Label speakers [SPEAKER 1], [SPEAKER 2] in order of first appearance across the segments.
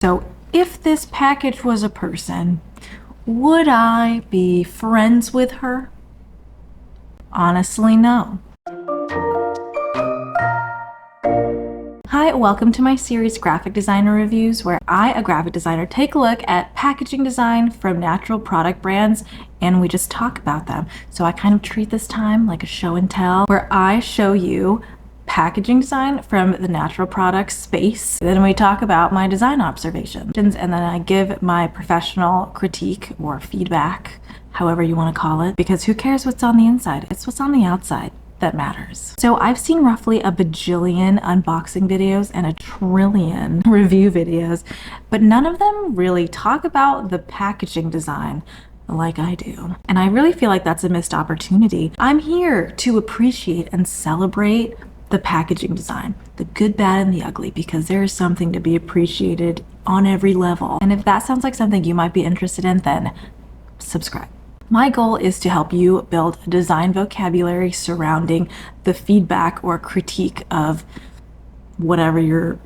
[SPEAKER 1] So if this package was a person, would I be friends with her? Honestly, no. Hi, welcome to my series Graphic Designer Reviews, where I, a graphic designer, take a look at packaging design from natural product brands and we just talk about them. So I kind of treat this time like a show and tell, where I show you packaging design from the natural product space. Then we talk about my design observations, and then I give my professional critique or feedback, however you want to call it, because who cares what's on the inside? It's what's on the outside that matters. So I've seen roughly a bajillion unboxing videos and a trillion review videos, but none of them really talk about the packaging design like I do. And I really feel like that's a missed opportunity. I'm here to appreciate and celebrate the packaging design, the good, bad, and the ugly, because there is something to be appreciated on every level. And if that sounds like something you might be interested in, then subscribe. My goal is to help you build a design vocabulary surrounding the feedback or critique of whatever you're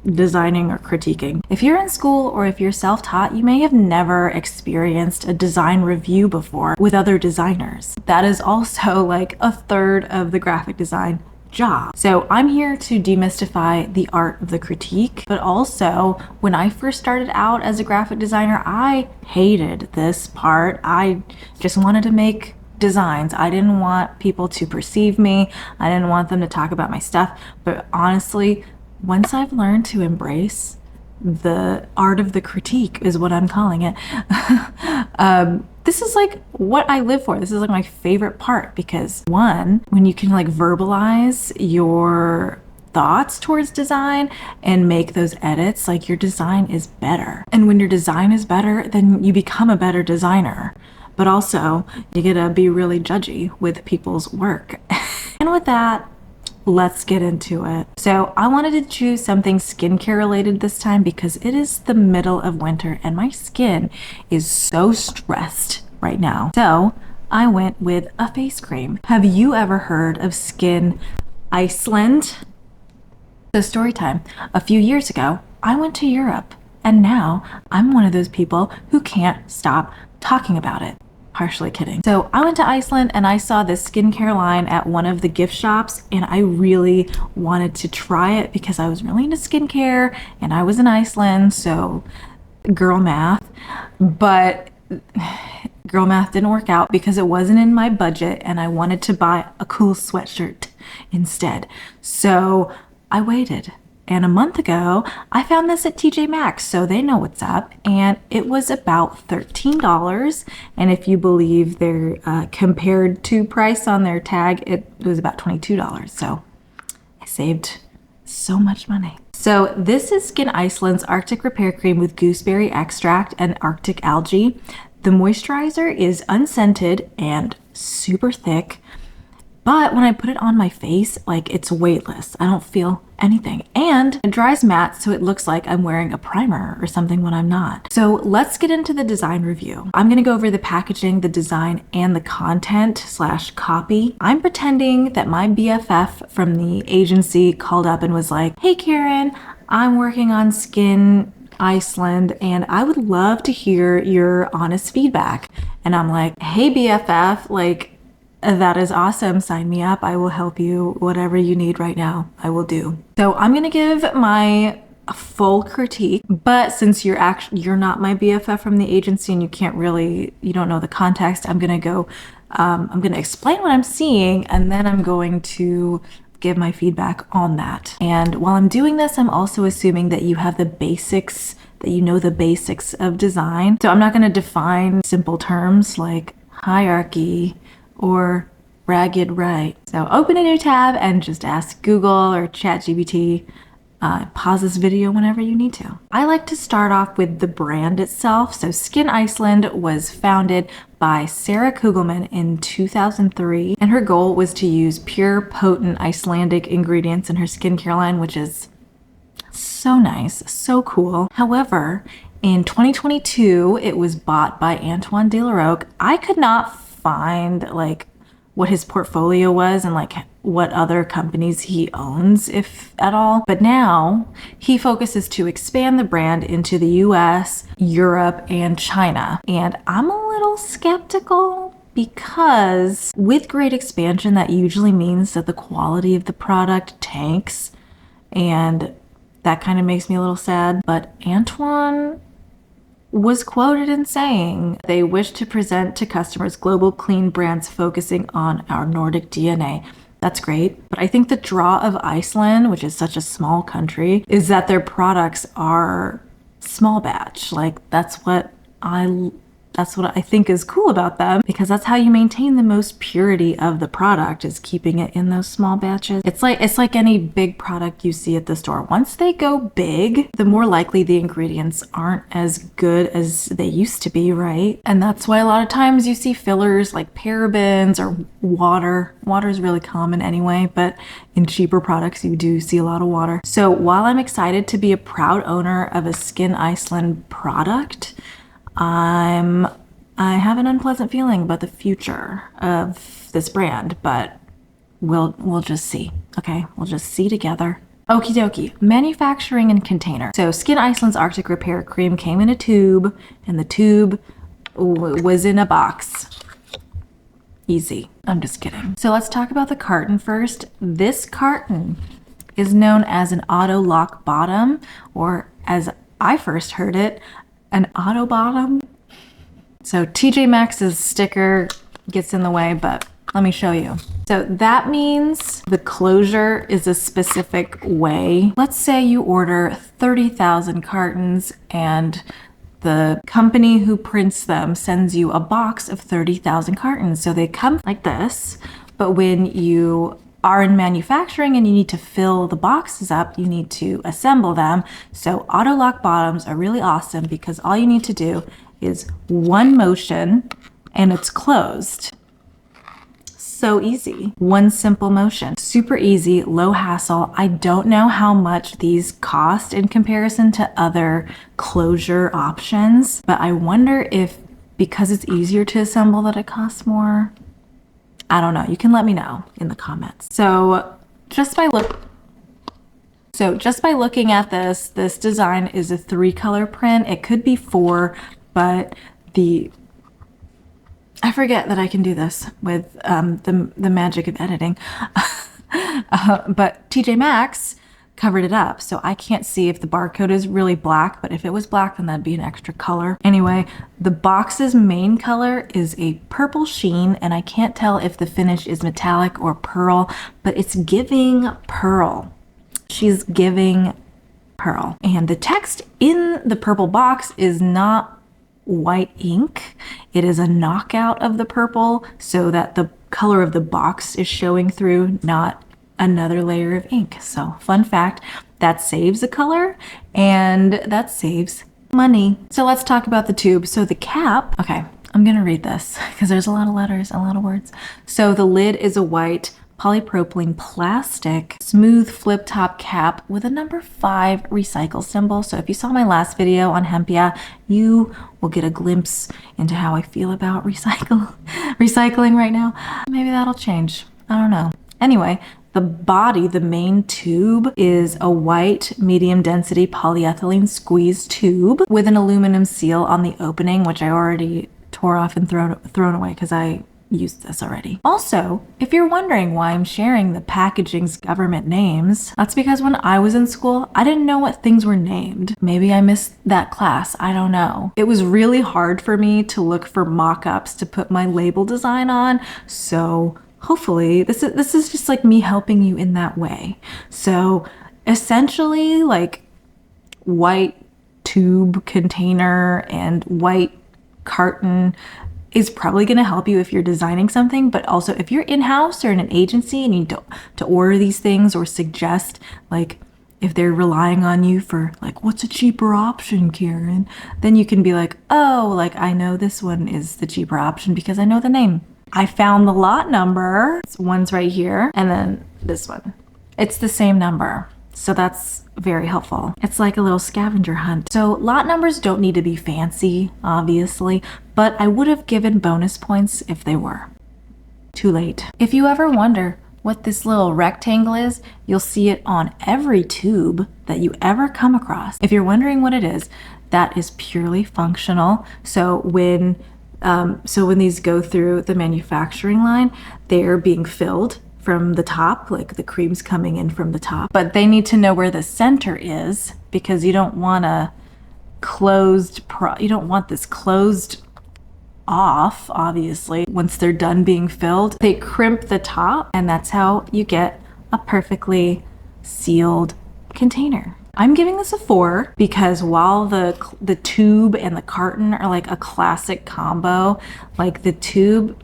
[SPEAKER 1] designing or critiquing. If you're in school or if you're self-taught, you may have never experienced a design review before with other designers. That is also like a third of the graphic design job. So I'm here to demystify the art of the critique, but also when I first started out as a graphic designer, I hated this part. I just wanted to make designs. I didn't want people to perceive me. I didn't want them to talk about my stuff. But honestly, once I've learned to embrace the art of the critique, is what I'm calling it, this is like what I live for. This is like my favorite part, because one, when you can like verbalize your thoughts towards design and make those edits, like your design is better. And when your design is better, then you become a better designer. But also you get to be really judgy with people's work. And with that, let's get into it. So I wanted to choose something skincare related this time because it is the middle of winter and my skin is so stressed right now. So I went with a face cream. Have you ever heard of Skin Iceland? So story time. A few years ago, I went to Europe and now I'm one of those people who can't stop talking about it. Partially kidding. So I went to Iceland and I saw this skincare line at one of the gift shops and I really wanted to try it because I was really into skincare and I was in Iceland, so girl math. But girl math didn't work out because it wasn't in my budget and I wanted to buy a cool sweatshirt instead. So I waited. And a month ago, I found this at TJ Maxx, so they know what's up, and it was about $13. And if you believe their compared to price on their tag, it was about $22. So I saved so much money. So this is Skin Iceland's Arctic Repair Cream with gooseberry extract and Arctic algae. The moisturizer is unscented and super thick. But when I put it on my face, like, it's weightless. I don't feel anything. And it dries matte, so it looks like I'm wearing a primer or something when I'm not. So let's get into the design review. I'm gonna go over the packaging, the design, and the content / copy. I'm pretending that my BFF from the agency called up and was like, hey Karen, I'm working on Skin Iceland and I would love to hear your honest feedback. And I'm like, hey BFF, like, that is awesome. Sign me up. I will help you. Whatever you need right now, I will do. So I'm going to give my full critique, but since you're not my BFF from the agency and you don't know the context, I'm going to explain what I'm seeing and then I'm going to give my feedback on that. And while I'm doing this, I'm also assuming that you have the basics, that you know the basics of design. So I'm not going to define simple terms like hierarchy or ragged right. So open a new tab and just ask Google or ChatGPT. Pause this video whenever you need to. I like to start off with the brand itself. So Skin Iceland was founded by Sarah Kugelman in 2003, and her goal was to use pure, potent Icelandic ingredients in her skincare line, which is so nice, so cool. However, in 2022, it was bought by Antoine de la Roque. I could not find like what his portfolio was and like what other companies he owns, if at all. But now he focuses to expand the brand into the US, Europe, and China. And I'm a little skeptical because with great expansion, that usually means that the quality of the product tanks, and that kind of makes me a little sad. But Antoine was quoted in saying they wish to present to customers global clean brands focusing on our Nordic DNA. That's great. But I think the draw of Iceland, which is such a small country, is that their products are small batch. Like that's what I think is cool about them, because that's how you maintain the most purity of the product, is keeping it in those small batches. It's like any big product you see at the store. Once they go big, the more likely the ingredients aren't as good as they used to be, right? And that's why a lot of times you see fillers like parabens or water. Water is really common anyway, but in cheaper products you do see a lot of water. So while I'm excited to be a proud owner of a Skin Iceland product, I have an unpleasant feeling about the future of this brand, but we'll just see. Okay, we'll just see together. Okie dokie. Manufacturing and container. So Skin Iceland's Arctic Repair Cream came in a tube, and the tube was in a box. Easy. I'm just kidding. So let's talk about the carton first. This carton is known as an auto lock bottom, or as I first heard it, an auto bottom. So TJ Maxx's sticker gets in the way, but let me show you. So that means the closure is a specific way. Let's say you order 30,000 cartons and the company who prints them sends you a box of 30,000 cartons. So they come like this, but when you are in manufacturing and you need to fill the boxes up, you need to assemble them. So auto lock bottoms are really awesome because all you need to do is one motion and it's closed. So easy. One simple motion. Super easy, low hassle. I don't know how much these cost in comparison to other closure options, but I wonder if because it's easier to assemble that it costs more. I don't know. You can let me know in the comments. So just by looking at this design is a 3-color print. It could be 4, but I forget that I can do this with the magic of editing. But TJ Maxx covered it up, so I can't see if the barcode is really black, but if it was black, then that'd be an extra color. Anyway, the box's main color is a purple sheen, and I can't tell if the finish is metallic or pearl, but it's giving pearl. She's giving pearl. And the text in the purple box is not white ink. It is a knockout of the purple so that the color of the box is showing through, not another layer of ink. So fun fact, that saves a color and that saves money. So let's talk about the tube. So the cap, okay, I'm gonna read this because there's a lot of letters, a lot of words. So the lid is a white polypropylene plastic smooth flip top cap with a number 5 recycle symbol. So if you saw my last video on Hempia, you will get a glimpse into how I feel about recycling right now. Maybe that'll change. I don't know. Anyway, the body, the main tube, is a white medium density polyethylene squeeze tube with an aluminum seal on the opening, which I already tore off and thrown away because I used this already. Also, if you're wondering why I'm sharing the packaging's government names, that's because when I was in school, I didn't know what things were named. Maybe I missed that class, I don't know. It was really hard for me to look for mock-ups to put my label design on, so hopefully this is just like me helping you in that way. So essentially, like, white tube container and white carton is probably going to help you if you're designing something, but also if you're in-house or in an agency and you need to order these things or suggest, like, if they're relying on you for, like, what's a cheaper option, Karen? Then you can be like, oh, like, I know this one is the cheaper option because I know the name. I found the lot number. One's right here, and then this one. It's the same number. So that's very helpful. It's like a little scavenger hunt. So lot numbers don't need to be fancy, obviously, but I would have given bonus points if they were. too late. If you ever wonder what this little rectangle is, you'll see it on every tube that you ever come across. If you're wondering what it is, that is purely functional. So when these go through the manufacturing line, they're being filled from the top, like the cream's coming in from the top, but they need to know where the center is, because you don't want this closed off, obviously. Once they're done being filled, they crimp the top, and that's how you get a perfectly sealed container. I'm giving this a 4 because while the tube and the carton are like a classic combo, like the tube,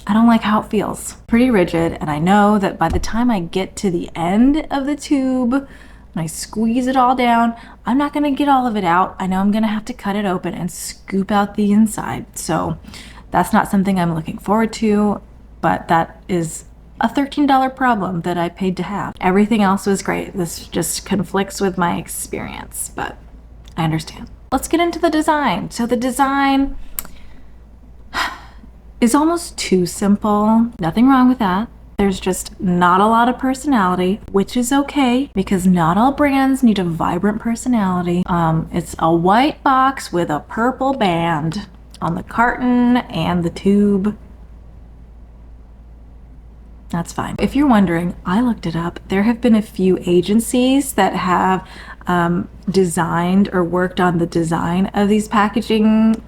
[SPEAKER 1] I don't like how it feels. Pretty rigid, and I know that by the time I get to the end of the tube and I squeeze it all down, I'm not gonna get all of it out. I know I'm gonna have to cut it open and scoop out the inside. So that's not something I'm looking forward to, but that is a $13 problem that I paid to have. Everything else was great. This just conflicts with my experience, but I understand. Let's get into the design. So the design is almost too simple. Nothing wrong with that. There's just not a lot of personality, which is okay because not all brands need a vibrant personality. It's a white box with a purple band on the carton and the tube. That's fine. If you're wondering, I looked it up. There have been a few agencies that have designed or worked on the design of these packagings.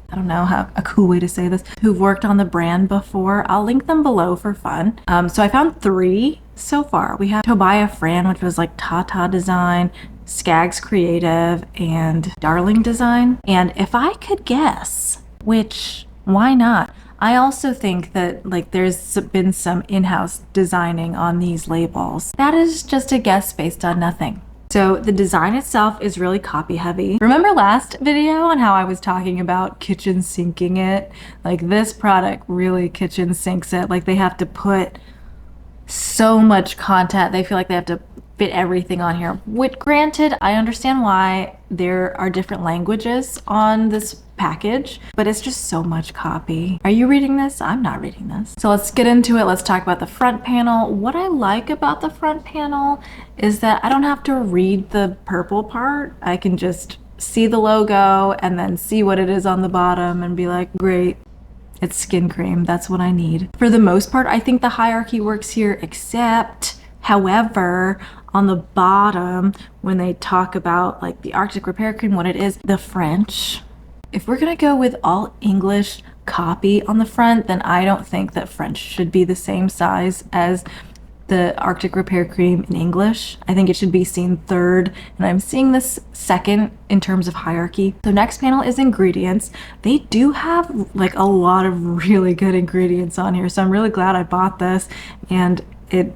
[SPEAKER 1] I don't know how a cool way to say this, who've worked on the brand before. I'll link them below for fun. So I found 3 so far. We have Tobias Fran, which was like Tata Design, Skaggs Creative, and Darling Design. And if I could guess, which, why not? I also think that like there's been some in-house designing on these labels. That is just a guess based on nothing. So the design itself is really copy heavy. Remember last video on how I was talking about kitchen sinking it? Like this product really kitchen sinks it. Like they have to put so much content. They feel like they have to fit everything on here. Which granted, I understand why there are different languages on this package, but it's just so much copy. Are you reading this? I'm not reading this. So let's get into it. Let's talk about the front panel. What I like about the front panel is that I don't have to read the purple part. I can just see the logo and then see what it is on the bottom and be like, great, it's skin cream. That's what I need. For the most part, I think the hierarchy works here, except, however, on the bottom, when they talk about like the Arctic Repair Cream, what it is, the French. If we're gonna go with all English copy on the front, then I don't think that French should be the same size as the Arctic Repair Cream in English. I think it should be seen third, and I'm seeing this second in terms of hierarchy. So next panel is ingredients. They do have like a lot of really good ingredients on here, so I'm really glad I bought this, and it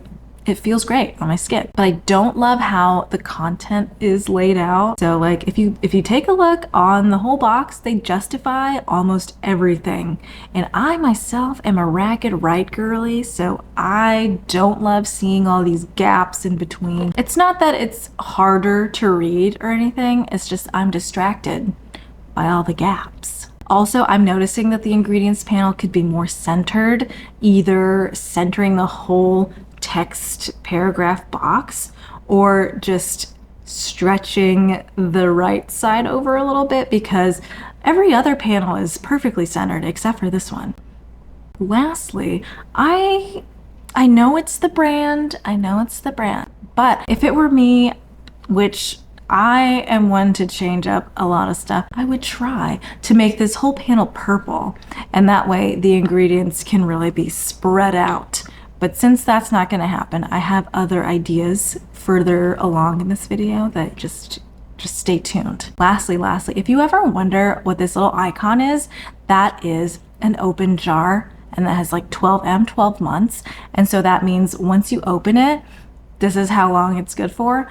[SPEAKER 1] feels great on my skin. But I don't love how the content is laid out. So like if you take a look on the whole box, they justify almost everything. And I myself am a ragged right girly, so I don't love seeing all these gaps in between. It's not that it's harder to read or anything, it's just I'm distracted by all the gaps. Also, I'm noticing that the ingredients panel could be more centered, either centering the whole text paragraph box or just stretching the right side over a little bit, because every other panel is perfectly centered except for this one. Lastly, I know it's the brand, but if it were me, which I am one to change up a lot of stuff, I would try to make this whole panel purple, and that way the ingredients can really be spread out. But since that's not going to happen, I have other ideas further along in this video that just stay tuned. Lastly, if you ever wonder what this little icon is, that is an open jar, and that has like 12 months. And so that means once you open it, this is how long it's good for.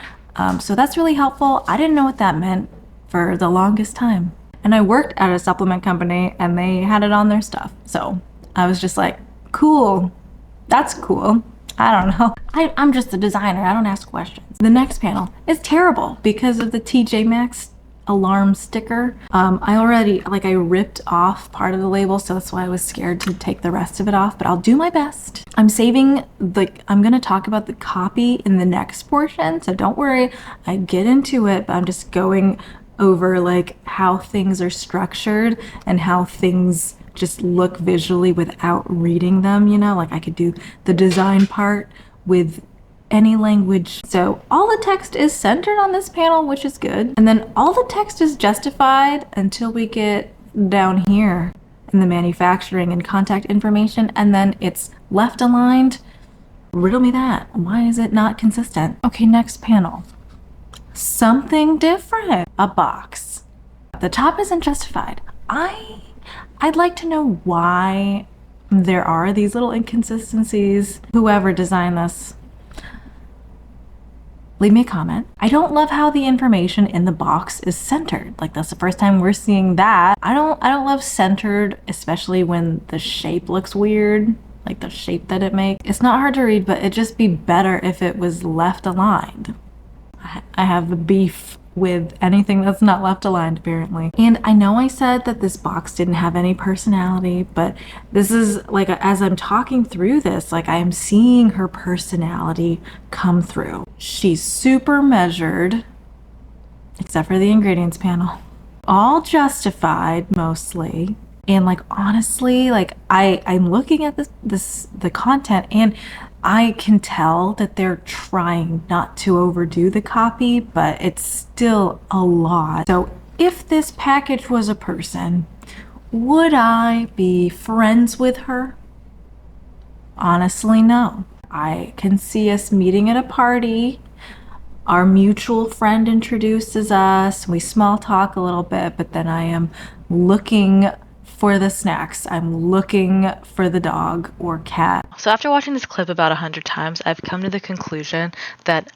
[SPEAKER 1] So that's really helpful. I didn't know what that meant for the longest time. And I worked at a supplement company and they had it on their stuff. So I was just like, cool. That's cool. I don't know. I'm just a designer. I don't ask questions. The next panel is terrible because of the TJ Maxx alarm sticker. I ripped off part of the label, so that's why I was scared to take the rest of it off, but I'll do my best. I'm gonna talk about the copy in the next portion, so don't worry, I get into it, but I'm just going over like how things are structured and how things just look visually without reading them, you know, like I could do the design part with any language. So all the text is centered on this panel, which is good. And then all the text is justified until we get down here in the manufacturing and contact information, and then it's left aligned. Riddle me that. Why is it not consistent? Okay, next panel. Something different. A box. The top isn't justified. I'd like to know why there are these little inconsistencies. Whoever designed this, leave me a comment. I don't love how the information in the box is centered. Like, that's the first time we're seeing that. I don't love centered, especially when the shape looks weird, like the shape that it makes. It's not hard to read, but it'd just be better if it was left aligned. I have a beef with anything that's not left aligned, apparently. And I know I said that this box didn't have any personality, but this is like, as I'm talking through this, like I am seeing her personality come through. She's super measured, except for the ingredients panel. All justified mostly. And like, honestly, like I'm looking at the content, and I can tell that they're trying not to overdo the copy, but it's still a lot. So if this package was a person, would I be friends with her? Honestly, no. I can see us meeting at a party. Our mutual friend introduces us. We small talk a little bit, but then I am looking for the snacks. I'm looking for the dog or cat.
[SPEAKER 2] So after watching this clip about 100 times, I've come to the conclusion that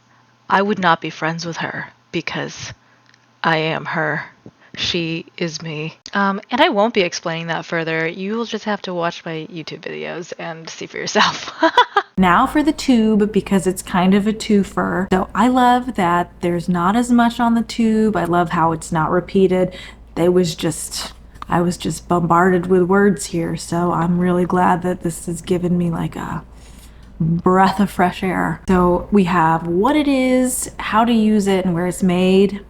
[SPEAKER 2] I would not be friends with her because I am her. She is me. And I won't be explaining that further. You will just have to watch my YouTube videos and see for yourself.
[SPEAKER 1] Now for the tube, because it's kind of a twofer. So I love that there's not as much on the tube. I love how it's not repeated. I was just bombarded with words here, so I'm really glad that this has given me like a breath of fresh air. So we have what it is, how to use it, and where it's made.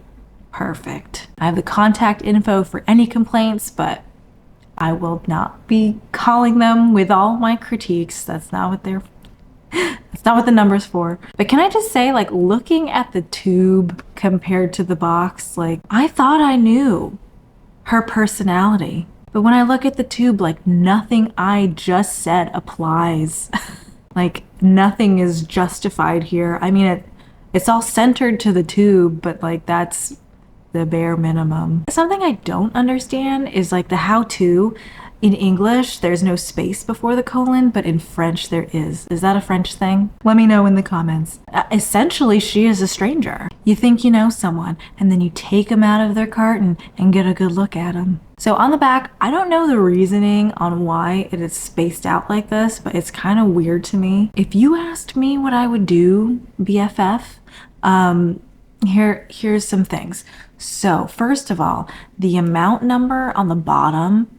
[SPEAKER 1] Perfect. I have the contact info for any complaints, but I will not be calling them with all my critiques. That's not what the number's for. But can I just say, like, looking at the tube compared to the box, like, I thought I knew her personality, but when I look at the tube, like, nothing I just said applies. Like, nothing is justified here. I mean, it's all centered to the tube, but like, that's the bare minimum. Something I don't understand is like the how-to. In English, there's no space before the colon, but in French there is. Is that a French thing? Let me know in the comments. Essentially, she is a stranger. You think you know someone, and then you take them out of their carton and get a good look at them. So on the back, I don't know the reasoning on why it is spaced out like this, but it's kind of weird to me. If you asked me what I would do, BFF, here's some things. So first of all, the amount number on the bottom,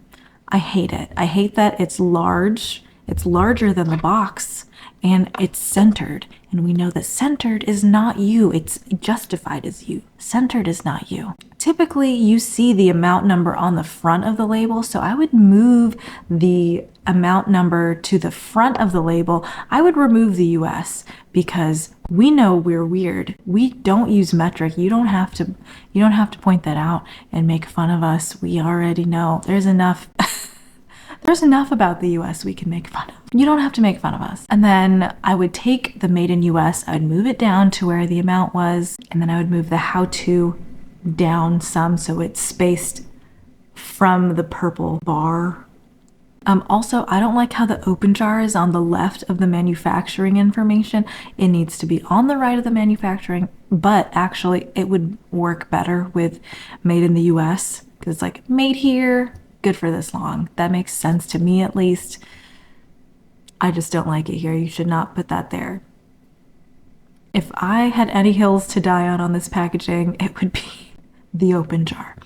[SPEAKER 1] I hate it. I hate that it's large. It's larger than the box, and it's centered. And we know that centered is not you. It's justified as you. Centered is not you. Typically, you see the amount number on the front of the label, so I would move the amount number to the front of the label. I would remove the US because we know we're weird. We don't use metric. You don't have to point that out and make fun of us. We already know. There's enough There's enough about the US we can make fun of. You don't have to make fun of us. And then I would take the made in US, I would move it down to where the amount was, and then I would move the how-to down some so it's spaced from the purple bar. Also, I don't like how the open jar is on the left of the manufacturing information. It needs to be on the right of the manufacturing, but actually it would work better with made in the US because it's like made here, good for this long. That makes sense to me at least. I just don't like it here. You should not put that there. If I had any hills to die on this packaging, it would be the open jar.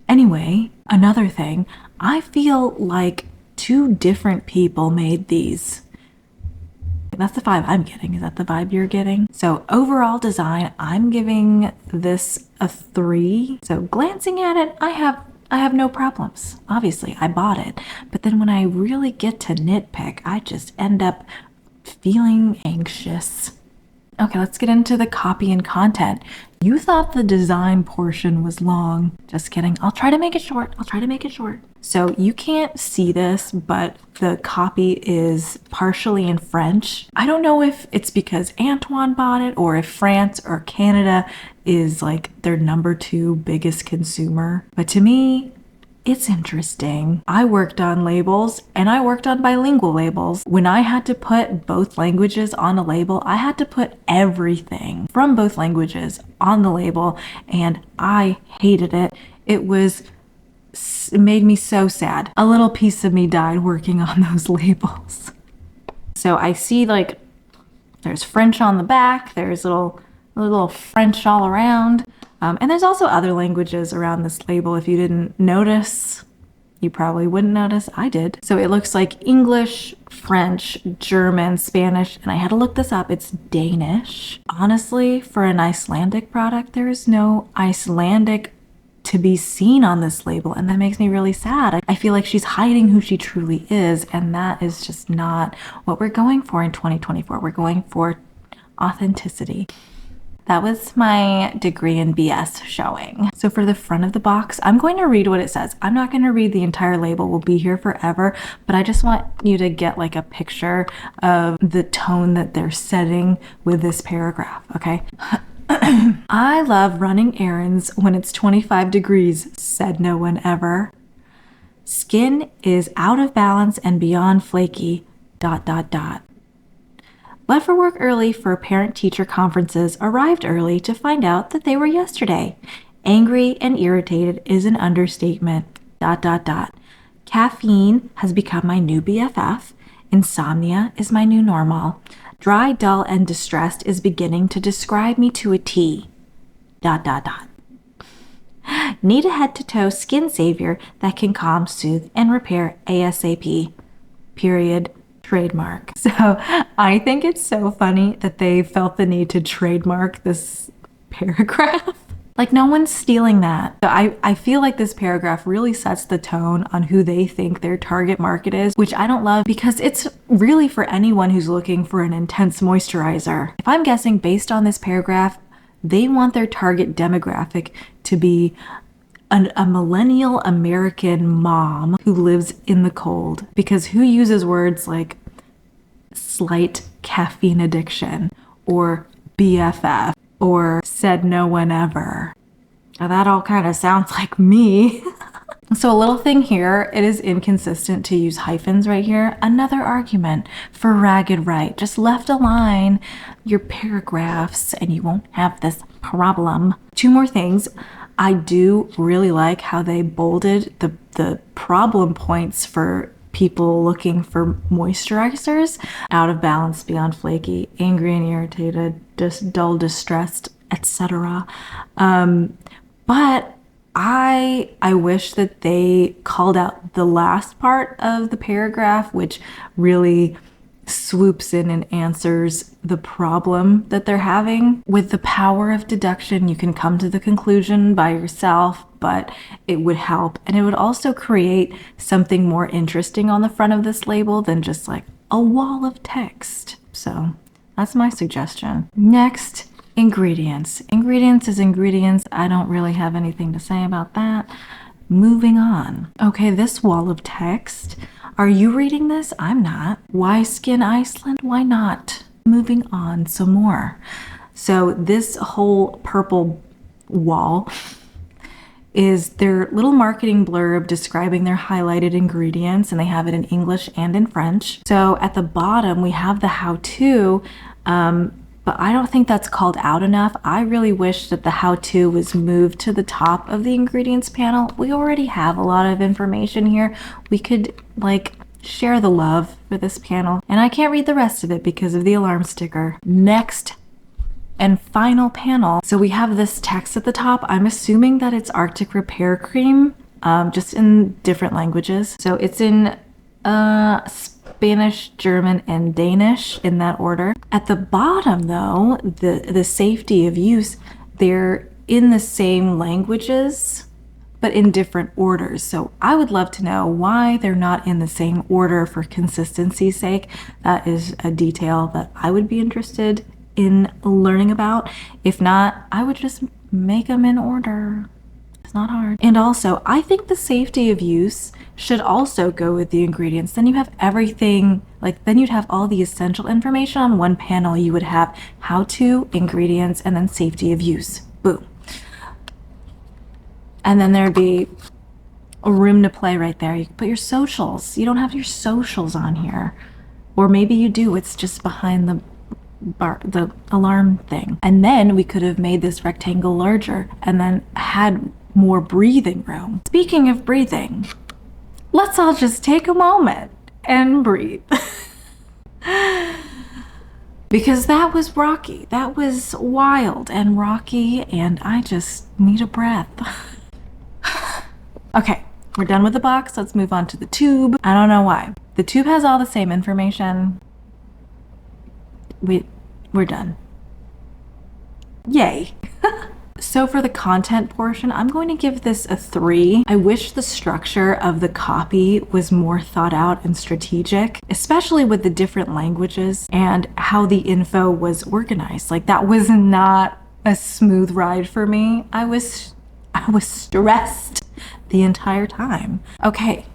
[SPEAKER 1] Anyway, another thing, I feel like 2 different people made these. That's the vibe I'm getting. Is that the vibe you're getting? So overall design, I'm giving this a 3. So glancing at it, I have no problems. Obviously, I bought it. But then when I really get to nitpick, I just end up feeling anxious. Okay, let's get into the copy and content. You thought the design portion was long. Just kidding. I'll try to make it short. So you can't see this, but the copy is partially in French. I don't know if it's because Antoine bought it or if France or Canada is like their number 2 biggest consumer. But to me, it's interesting. I worked on labels and I worked on bilingual labels. When I had to put both languages on a label, I had to put everything from both languages on the label and I hated it. It made me so sad. A little piece of me died working on those labels. So I see like there's French on the back, there's little French all around. And there's also other languages around this label. If you didn't notice, you probably wouldn't notice. I did. So it looks like English, French, German, Spanish, and I had to look this up. It's Danish. Honestly, for an Icelandic product, there is no Icelandic to be seen on this label, and that makes me really sad. I feel like she's hiding who she truly is, and that is just not what we're going for in 2024. We're going for authenticity. That was my degree in BS showing. So for the front of the box, I'm going to read what it says. I'm not going to read the entire label. We'll be here forever, but I just want you to get like a picture of the tone that they're setting with this paragraph, okay? I love running errands when it's 25 degrees, said no one ever. Skin is out of balance and beyond flaky, ... Left for work early for parent-teacher conferences, arrived early to find out that they were yesterday. Angry and irritated is an understatement, ... Caffeine has become my new BFF. Insomnia is my new normal. Dry, dull, and distressed is beginning to describe me to a T, ... Need a head-to-toe skin savior that can calm, soothe, and repair ASAP. Period. Trademark. So I think it's so funny that they felt the need to trademark this paragraph. Like no one's stealing that. So I feel like this paragraph really sets the tone on who they think their target market is, which I don't love because it's really for anyone who's looking for an intense moisturizer. If I'm guessing based on this paragraph, they want their target demographic to be a millennial American mom who lives in the cold, because who uses words like slight caffeine addiction or BFF or said no one ever? Now that all kind of sounds like me. So a little thing here, it is inconsistent to use hyphens right here. Another argument for ragged right. Just left align your paragraphs and you won't have this problem. 2 more things. I do really like how they bolded the problem points for people looking for moisturizers. Out of balance, beyond flaky, angry and irritated, dull, distressed, etc. But I wish that they called out the last part of the paragraph, which really swoops in and answers the problem that they're having. With the power of deduction, you can come to the conclusion by yourself, but it would help. And it would also create something more interesting on the front of this label than just like a wall of text. So that's my suggestion. Next, ingredients. Ingredients is ingredients. I don't really have anything to say about that. Moving on. Okay, this wall of text. Are you reading this? I'm not. Why skin Iceland? Why not? Moving on some more. So this whole purple wall is their little marketing blurb describing their highlighted ingredients, and they have it in English and in French. So at the bottom, we have the how-to, but I don't think that's called out enough. I really wish that the how-to was moved to the top of the ingredients panel. We already have a lot of information here. We could like share the love for this panel. And I can't read the rest of it because of the alarm sticker. Next And final panel. So we have this text at the top. I'm assuming that it's Arctic Repair Cream, just in different languages. So it's in Spanish, German, and Danish in that order. At the bottom though, the safety of use, they're in the same languages, but in different orders. So I would love to know why they're not in the same order for consistency's sake. That is a detail that I would be interested in learning about. If not, I would just make them in order. It's not hard. And also, I think the safety of use should also go with the ingredients. Then you have everything, like then you'd have all the essential information on one panel. You would have how to, ingredients, and then safety of use. Boom. And then there'd be a room to play right there. You can put your socials. You don't have your socials on here. Or maybe you do, it's just behind the alarm thing. And then we could have made this rectangle larger and then had more breathing room. Speaking of breathing, let's all just take a moment and breathe. Because that was rocky. That was wild and rocky, and I just need a breath. Okay, we're done with the box. Let's move on to the tube. I don't know why. The tube has all the same information. We're done. Yay. So for the content portion, I'm going to give this a 3. I wish the structure of the copy was more thought out and strategic, especially with the different languages and how the info was organized. Like that was not a smooth ride for me. I was stressed the entire time. Okay,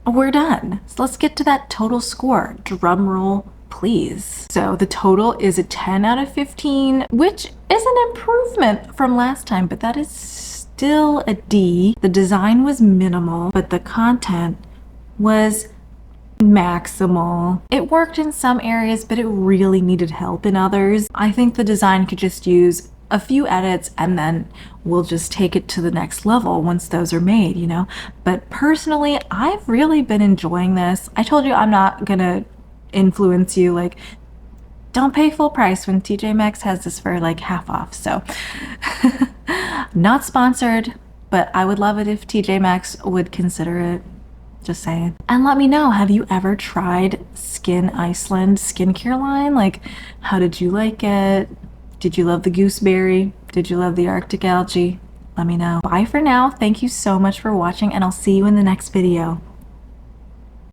[SPEAKER 1] we're done. So let's get to that total score. Drum roll, please. So the total is a 10 out of 15, which is an improvement from last time, but that is still a D. The design was minimal, but the content was maximal. It worked in some areas, but it really needed help in others. I think the design could just use a few edits and then we'll just take it to the next level once those are made, you know? But personally, I've really been enjoying this. I told you I'm not gonna influence you, like, don't pay full price when TJ Maxx has this for like half off. So not sponsored, but I would love it if TJ Maxx would consider it. Just saying. And let me know, have you ever tried Skin Iceland skincare line? Like, how did you like it? Did you love the gooseberry? Did you love the Arctic algae? Let me know. Bye for now. Thank you so much for watching, and I'll see you in the next video.